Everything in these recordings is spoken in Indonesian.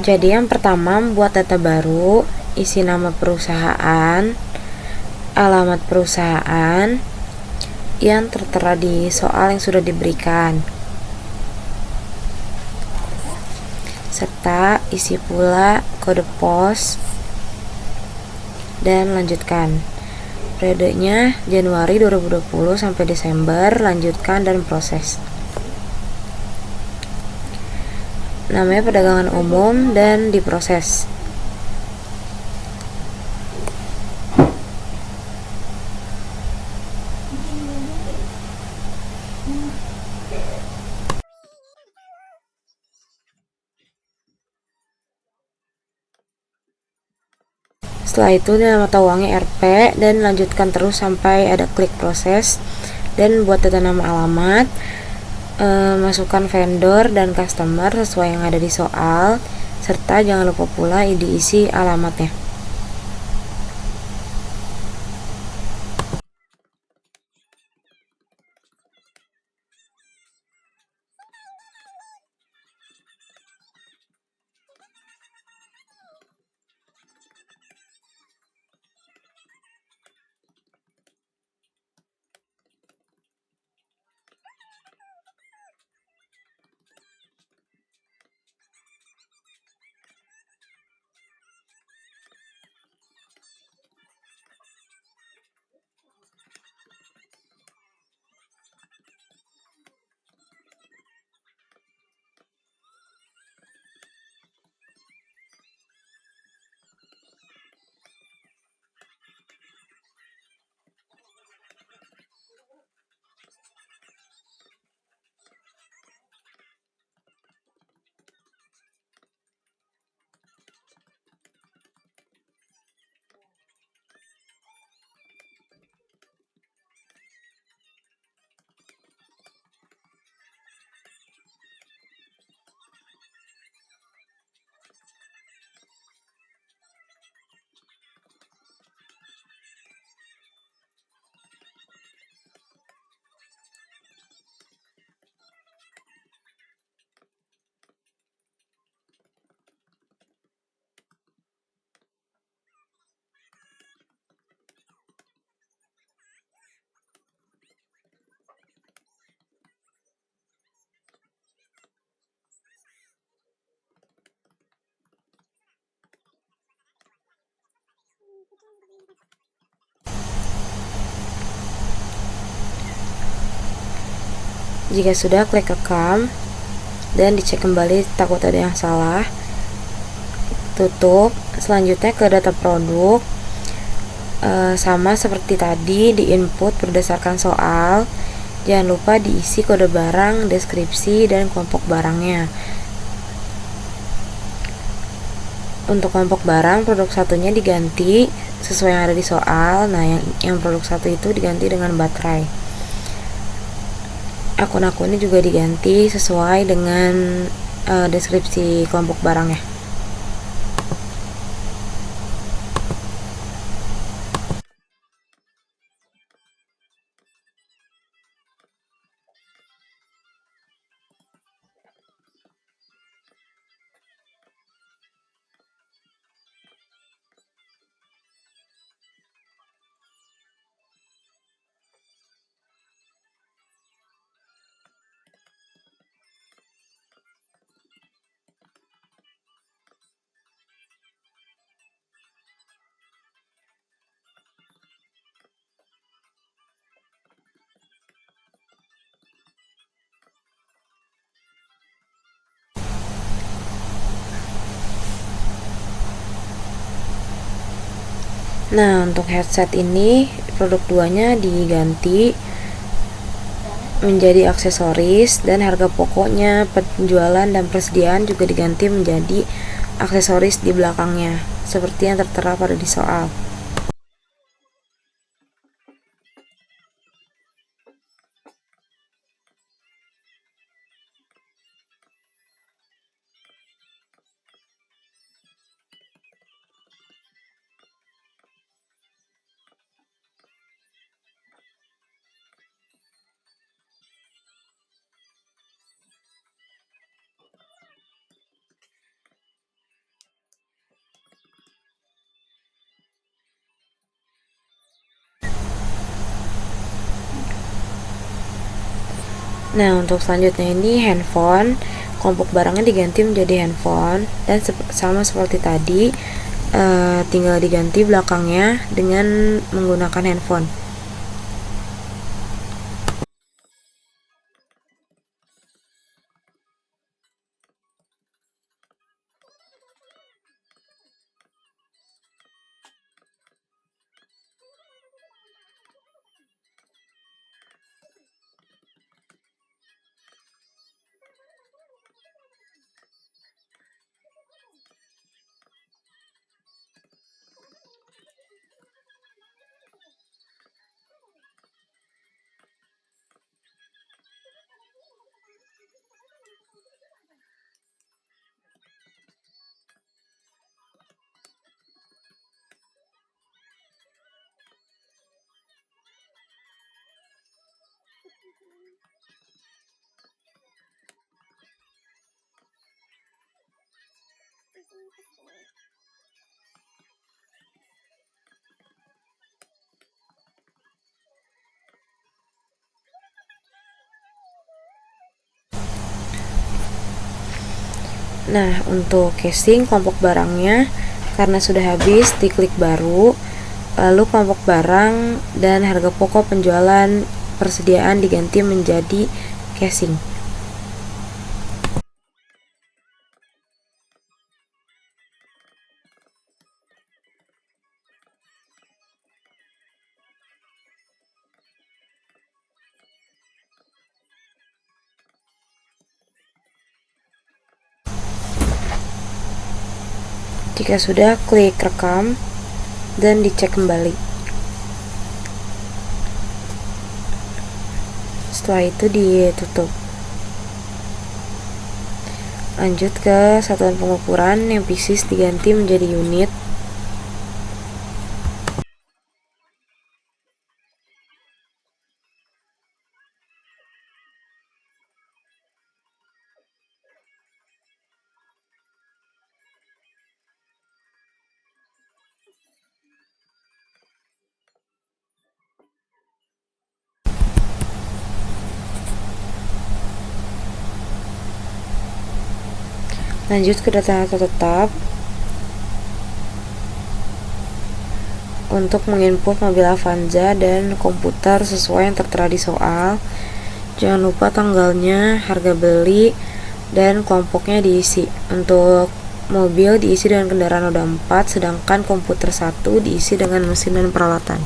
Jadi yang pertama, buat data baru, isi nama perusahaan, alamat perusahaan yang tertera di soal yang sudah diberikan, serta isi pula kode pos dan lanjutkan. Periodenya Januari 2020 sampai Desember, lanjutkan dan proses. Namanya perdagangan umum dan diproses. Setelah itu nama mata uangnya RP dan lanjutkan terus sampai ada klik proses. Dan buat data nama alamat, masukkan vendor dan customer sesuai yang ada di soal, serta jangan lupa pula diisi alamatnya. Jika sudah, klik rekam dan dicek kembali, takut ada yang salah. Tutup. Selanjutnya ke data produk, sama seperti tadi, di input berdasarkan soal. Jangan lupa diisi kode barang, deskripsi, dan kelompok barangnya. Untuk kelompok barang, produk satunya diganti sesuai yang ada di soal. Nah, yang produk satu itu diganti dengan baterai. Akun-akunnya juga diganti sesuai dengan deskripsi kelompok barangnya. Nah, untuk headset ini produk 2-nya diganti menjadi aksesoris, dan harga pokoknya, penjualan dan persediaan juga diganti menjadi aksesoris di belakangnya, seperti yang tertera pada di soal. Nah, untuk selanjutnya ini handphone, kelompok barangnya diganti menjadi handphone dan sama seperti tadi, tinggal diganti belakangnya dengan menggunakan handphone. Nah, untuk casing kelompok barangnya karena sudah habis diklik baru, lalu kelompok barang dan harga pokok penjualan persediaan diganti menjadi casing. Jika sudah, klik rekam dan dicek kembali. Setelah itu ditutup. Lanjut ke satuan pengukuran yang pieces diganti menjadi unit. Lanjut ke data tetap untuk menginput mobil Avanza dan komputer sesuai yang tertera di soal. Jangan lupa tanggalnya, harga beli, dan kelompoknya diisi. Untuk mobil diisi dengan kendaraan roda 4, sedangkan komputer 1 diisi dengan mesin dan peralatan.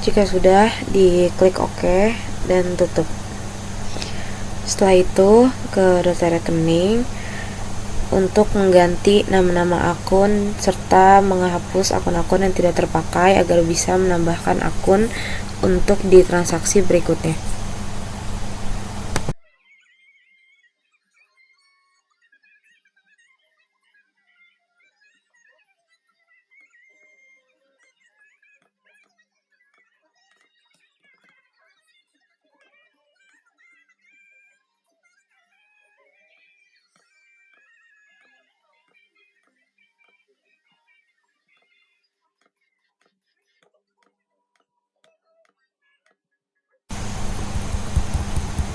Jika sudah, diklik OK dan tutup. Setelah itu, ke data rekening untuk mengganti nama-nama akun serta menghapus akun-akun yang tidak terpakai agar bisa menambahkan akun untuk di transaksi berikutnya.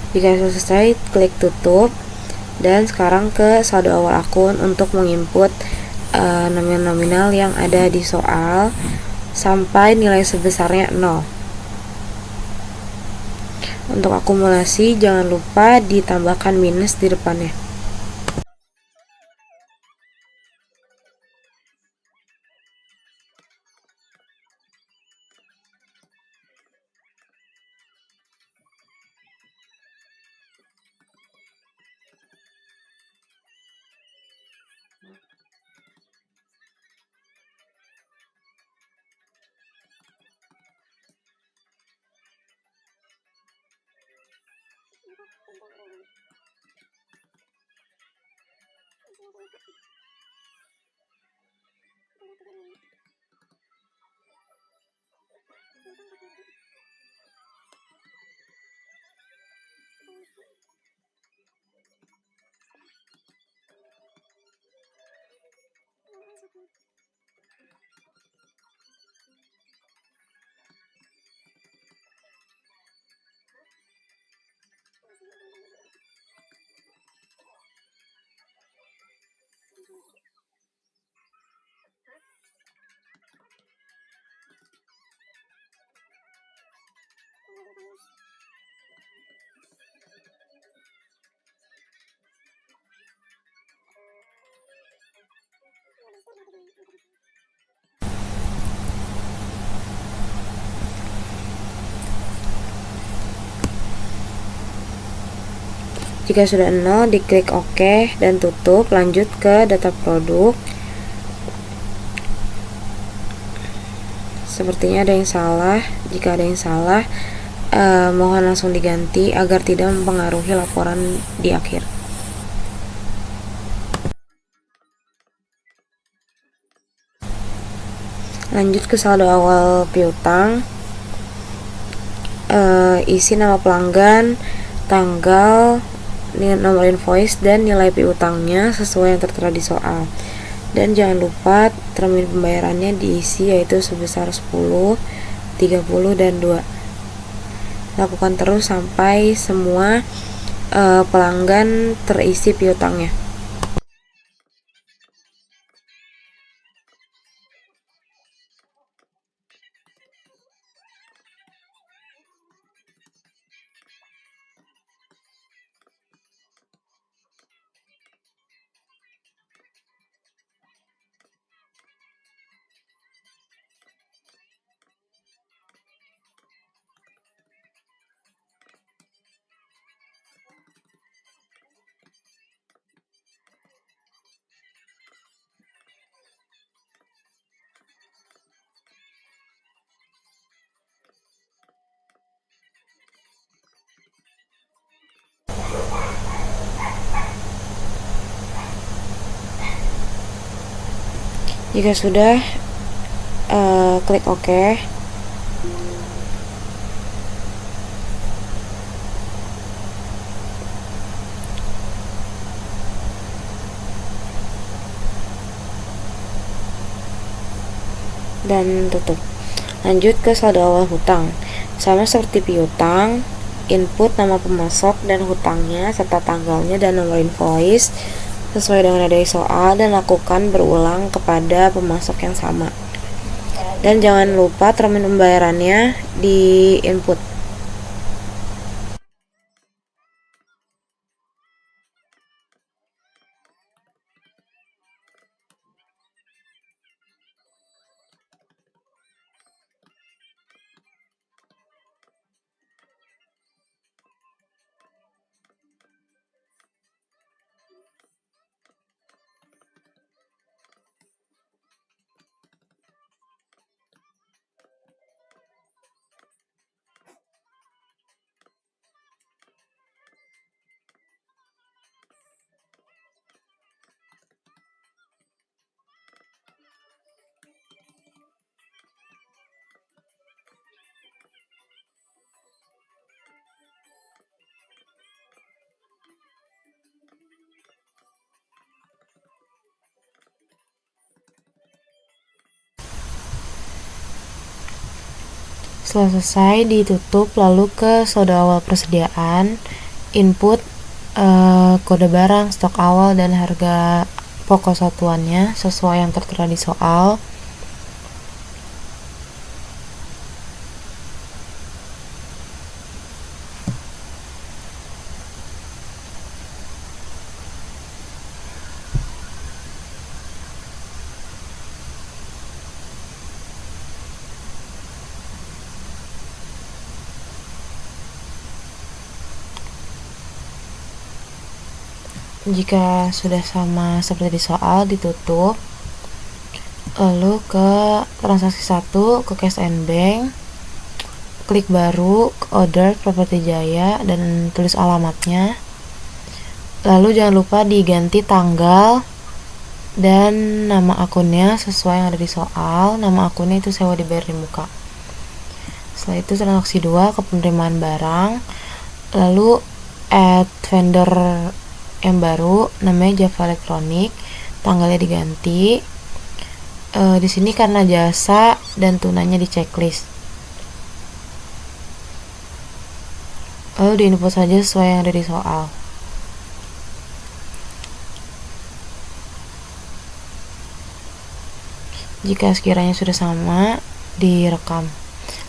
Jika selesai, klik tutup. Dan sekarang ke saldo awal akun untuk menginput nominal-nominal yang ada di soal sampai nilai sebesarnya 0. Untuk akumulasi jangan lupa ditambahkan minus di depannya. Jika sudah 0, diklik OK dan tutup. Lanjut ke data produk. Sepertinya ada yang salah. Jika ada yang salah, mohon langsung diganti agar tidak mempengaruhi laporan di akhir. Lanjut ke saldo awal piutang. Isi nama pelanggan, tanggal, nomor invoice, dan nilai piutangnya sesuai yang tertera di soal. Dan jangan lupa termin pembayarannya diisi, yaitu sebesar 10, 30, dan 2. Lakukan terus sampai semua pelanggan terisi piutangnya. Jika sudah, klik OK. Dan tutup. Lanjut ke saldo awal hutang. Sama seperti piutang, input nama pemasok dan hutangnya serta tanggalnya dan nomor invoice sesuai dengan ada di soal, dan lakukan berulang kepada pemasok yang sama. Dan jangan lupa termin pembayarannya di input. Setelah selesai, ditutup. Lalu ke saldo awal persediaan, input kode barang, stok awal, dan harga pokok satuannya sesuai yang tertera di soal. Jika sudah sama seperti di soal, ditutup. Lalu ke transaksi 1, ke cash and bank, klik baru, order Properti Jaya, dan tulis alamatnya. Lalu jangan lupa diganti tanggal dan nama akunnya sesuai yang ada di soal. Nama akunnya itu sewa dibayar di muka. Setelah itu transaksi 2, ke penerimaan barang. Lalu add vendor yang baru, namanya Java Elektronik, tanggalnya diganti. Di sini karena jasa dan tunanya di checklist. Lalu diinput saja sesuai yang ada di soal. Jika sekiranya sudah sama, direkam.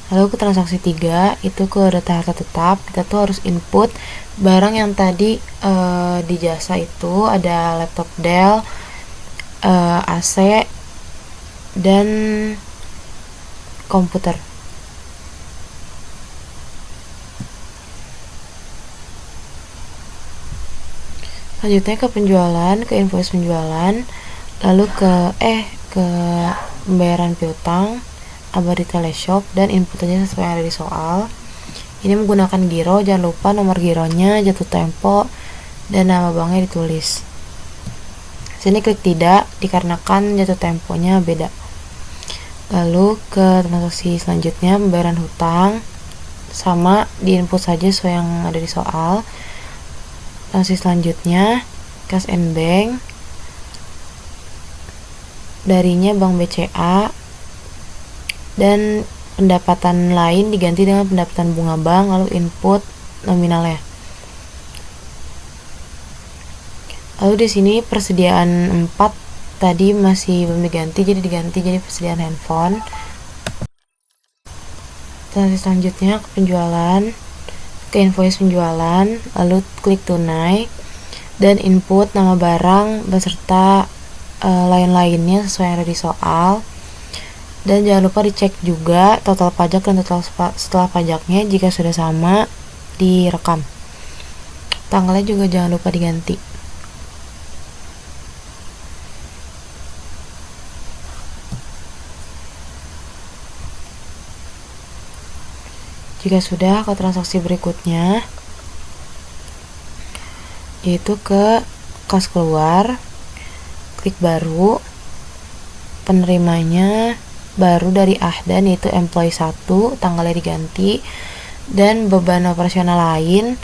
Lalu ke transaksi 3, itu ke data harta tetap. Kita tuh harus input barang yang tadi di jasa itu ada laptop Dell, AC, dan komputer. Selanjutnya ke penjualan, ke invoice penjualan, lalu ke pembayaran piutang, abadi teleshop, dan input aja sesuai yang ada di soal. Ini menggunakan giro, jangan lupa nomor gironya, jatuh tempo, dan nama banknya ditulis. Sini klik tidak dikarenakan jatuh temponya beda. Lalu ke transaksi selanjutnya, pembayaran hutang, sama di input saja sesuai yang ada di soal. Transaksi selanjutnya cash and bank, darinya bank BCA, dan pendapatan lain diganti dengan pendapatan bunga bank, lalu input nominalnya. Lalu di sini persediaan 4 tadi masih belum diganti, jadi diganti jadi persediaan handphone. Transaksi selanjutnya ke penjualan, ke invoice penjualan, lalu klik tunai dan input nama barang beserta lain-lainnya sesuai yang ada di soal. Dan jangan lupa dicek juga total pajak dan total setelah pajaknya, jika sudah sama direkam. Tanggalnya juga jangan lupa diganti. Jika sudah, ke transaksi berikutnya, yaitu ke kas keluar, klik baru, penerimanya baru dari Ahdan, yaitu employee 1, tanggalnya diganti, dan beban operasional lain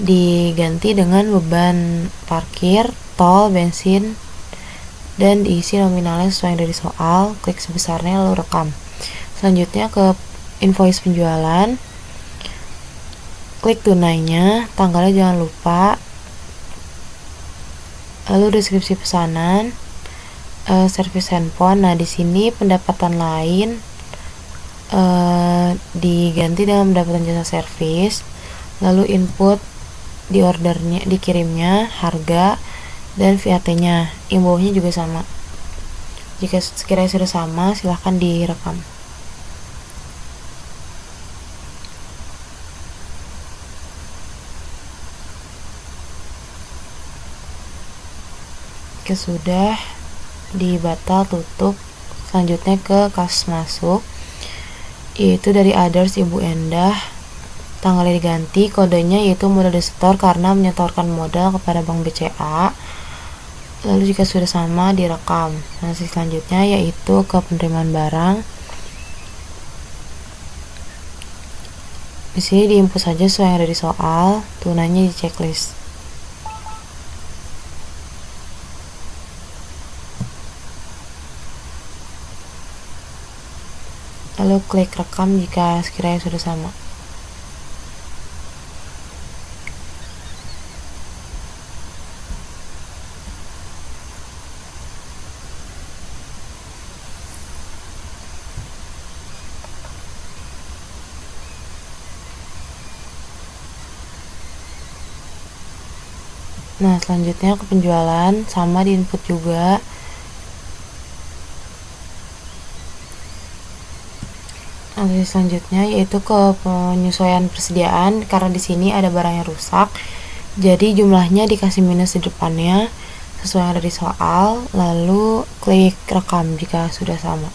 diganti dengan beban parkir, tol, bensin, dan diisi nominalnya sesuai yang dari soal. Klik sebesarnya lalu rekam. Selanjutnya ke invoice penjualan, klik tunainya, tanggalnya jangan lupa, lalu deskripsi pesanan, servis handphone. Nah, di sini pendapatan lain diganti dengan pendapatan jasa servis, lalu input di ordernya, dikirimnya, harga, dan VAT-nya. Imbauannya juga sama. Jika sekiranya sudah sama, silahkan direkam. Jika sudah, dibatal, tutup. Selanjutnya ke kas masuk, yaitu dari others Ibu Endah, tanggalnya diganti, kodenya yaitu modal disetor karena menyetorkan modal kepada Bank BCA. Lalu jika sudah sama direkam. Transaksi selanjutnya yaitu ke penerimaan barang. Di sini diinput saja sesuai yang ada di soal, tunainya di checklist. Lalu klik rekam jika sekiranya sudah sama. Nah, selanjutnya ke penjualan, sama di input juga. Transaksi selanjutnya yaitu ke penyesuaian persediaan, karena di sini ada barang yang rusak, jadi jumlahnya dikasih minus di depannya sesuai yang ada di soal. Lalu klik rekam jika sudah sama.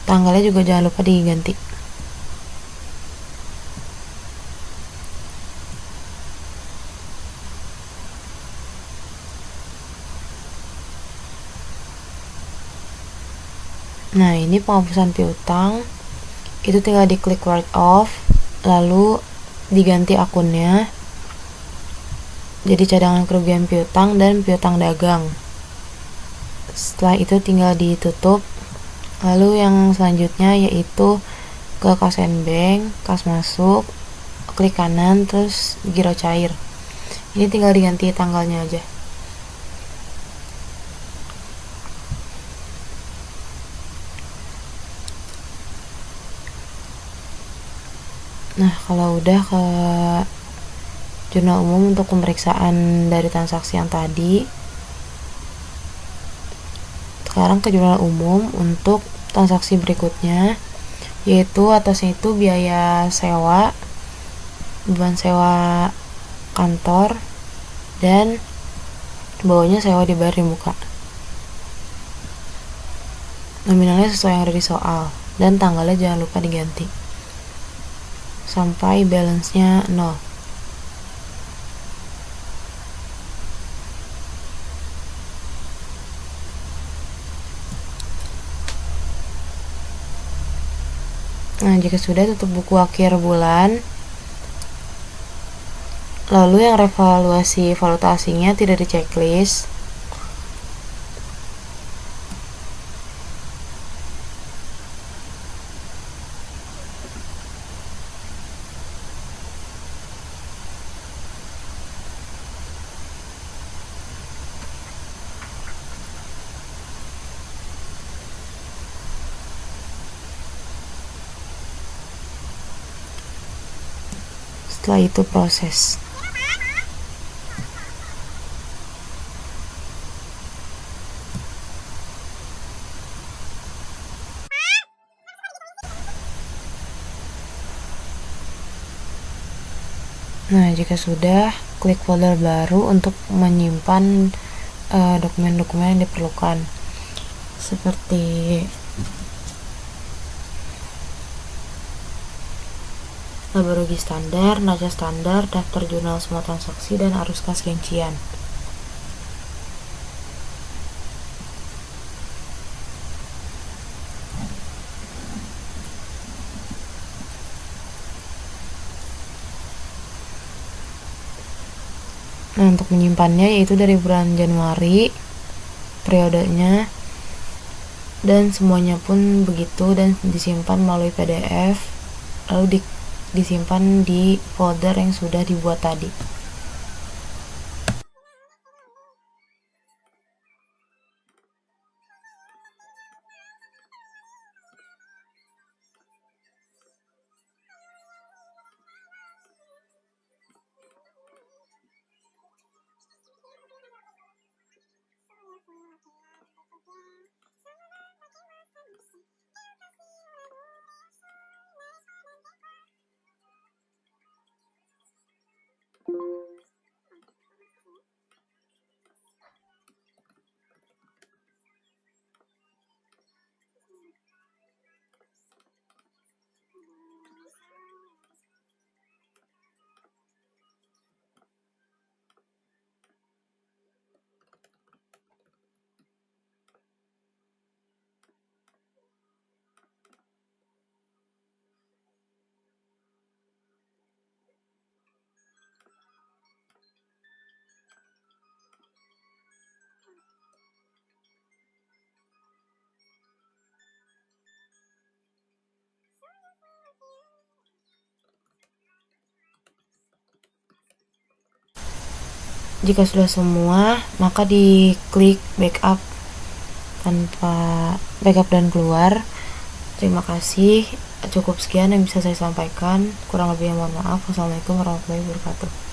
Tanggalnya juga jangan lupa diganti. Nah, ini penghapusan piutang. Itu tinggal diklik write off, lalu diganti akunnya jadi cadangan kerugian piutang dan piutang dagang. Setelah itu tinggal ditutup. Lalu yang selanjutnya yaitu ke kas and bank, kas masuk, klik kanan, terus giro cair. Ini tinggal diganti tanggalnya aja. Nah, kalau udah ke jurnal umum untuk pemeriksaan dari transaksi yang tadi, sekarang ke jurnal umum untuk transaksi berikutnya, yaitu atasnya itu biaya sewa, beban sewa kantor, dan bawahnya sewa dibayar di muka. Nominalnya sesuai yang ada di soal, dan tanggalnya jangan lupa diganti sampai balance-nya 0. Nah, jika sudah, tutup buku akhir bulan. Lalu yang revaluasi valuta asingnya tidak di checklist. Setelah itu proses. Nah, jika sudah, klik folder baru untuk menyimpan dokumen-dokumen yang diperlukan, seperti laboratorium standar, neraca standar, daftar jurnal semua transaksi, dan arus kas rincian. Nah, untuk menyimpannya yaitu dari bulan Januari, periodenya, dan semuanya pun begitu, dan disimpan melalui PDF, lalu disimpan di folder yang sudah dibuat tadi. Jika sudah semua, maka diklik backup dan keluar. Terima kasih, cukup sekian yang bisa saya sampaikan. Kurang lebihnya mohon maaf. Wassalamualaikum warahmatullahi wabarakatuh.